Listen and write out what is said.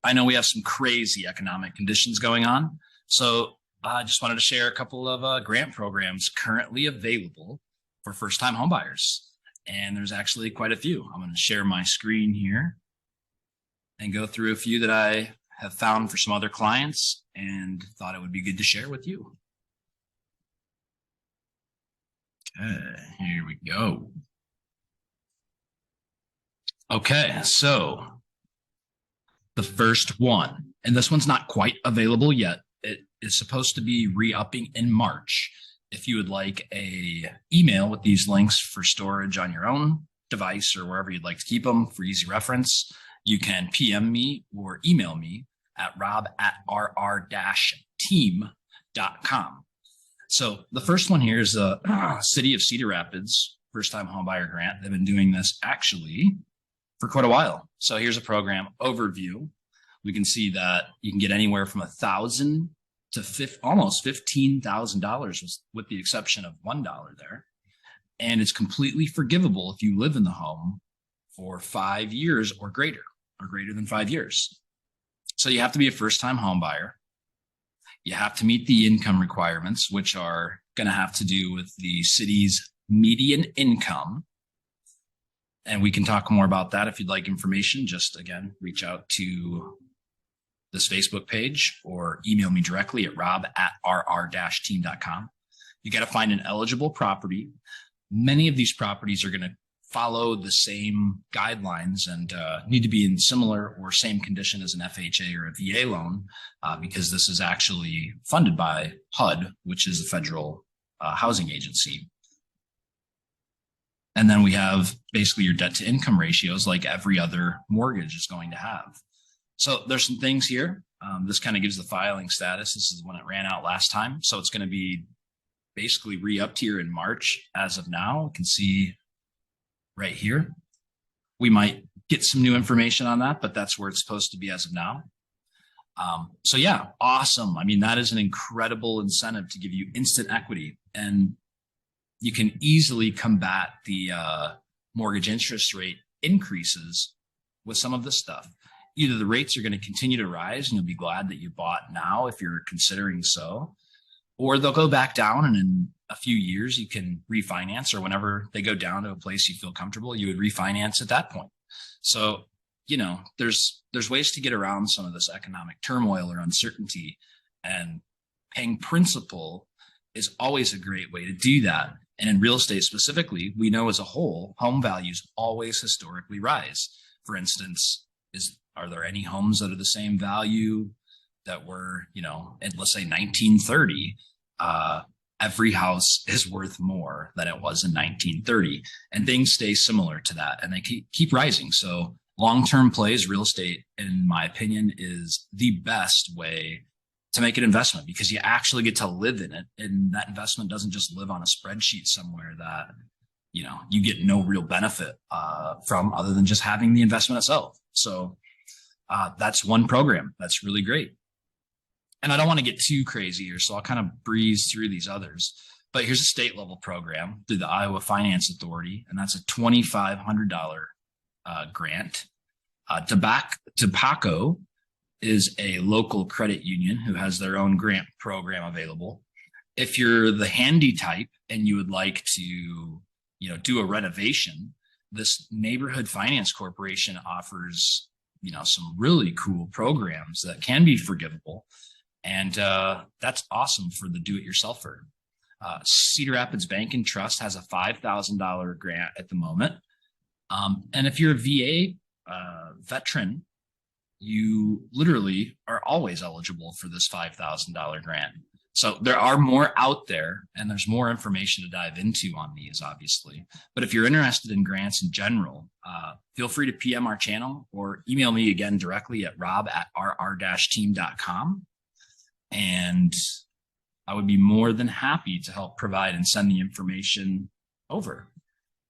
I know we have some crazy economic conditions going on. So I just wanted to share a couple of grant programs currently available for first-time homebuyers. And there's actually quite a few. I'm going to share my screen here and go through a few that I have found for some other clients and thought it would be good to share with you. Okay, here we go. Okay, so the first one, and this one's not quite available yet. It is supposed to be re-upping in March. If you would like a email with these links for storage on your own device or wherever you'd like to keep them for easy reference, you can PM me or email me at rob@rr-team.com. So the first one here is the City of Cedar Rapids first-time homebuyer grant. They've been doing this actually for quite a while. So here's a program overview. We can see that you can get anywhere from $1,000 to almost $15,000 with the exception of $1 there. And it's completely forgivable if you live in the home for 5 years or greater than 5 years. So you have to be a first-time home buyer. You have to meet the income requirements, which are going to have to do with the city's median income. And we can talk more about that if you'd like information. Just, again, reach out to this Facebook page or email me directly at rob@rr-team.com. You got to find an eligible property. Many of these properties are going to follow the same guidelines and need to be in similar or same condition as an FHA or a VA loan because this is actually funded by HUD, which is the federal housing agency. And then we have basically your debt to income ratios like every other mortgage is going to have. So there's some things here. This kind of gives the filing status. This is when it ran out last time. So it's going to be basically re-upped here in March as of now. You can see right here. We might get some new information on that, but that's where it's supposed to be as of now. So yeah, awesome. I mean, that is an incredible incentive to give you instant equity, and you can easily combat the mortgage interest rate increases with some of this stuff. Either the rates are going to continue to rise and you'll be glad that you bought now if you're considering so, or they'll go back down and in a few years you can refinance, or whenever they go down to a place you feel comfortable, you would refinance at that point. So, you know, there's ways to get around some of this economic turmoil or uncertainty, and paying principal is always a great way to do that. And in real estate specifically, we know as a whole, home values always historically rise. For instance, are there any homes that are the same value that were, you know, in, let's say 1930? Every house is worth more than it was in 1930, and things stay similar to that, and they keep rising. So long-term plays, real estate, in my opinion, is the best way to make an investment because you actually get to live in it, and that investment doesn't just live on a spreadsheet somewhere that, you know, you get no real benefit from other than just having the investment itself. So that's one program that's really great. And I don't want to get too crazy here, so I'll kind of breeze through these others. But here's a state level program through the Iowa Finance Authority, and that's a $2,500 grant. Tobacco is a local credit union who has their own grant program available. If you're the handy type and you would like to, you know, do a renovation, this Neighborhood Finance Corporation offers, you know, some really cool programs that can be forgivable. And that's awesome for the do-it-yourselfer. Cedar Rapids Bank and Trust has a $5,000 grant at the moment. And if you're a VA veteran, you literally are always eligible for this $5,000 grant. So there are more out there, and there's more information to dive into on these, obviously. But if you're interested in grants in general, feel free to PM our channel or email me again directly at rob@rr-team.com. And I would be more than happy to help provide and send the information over.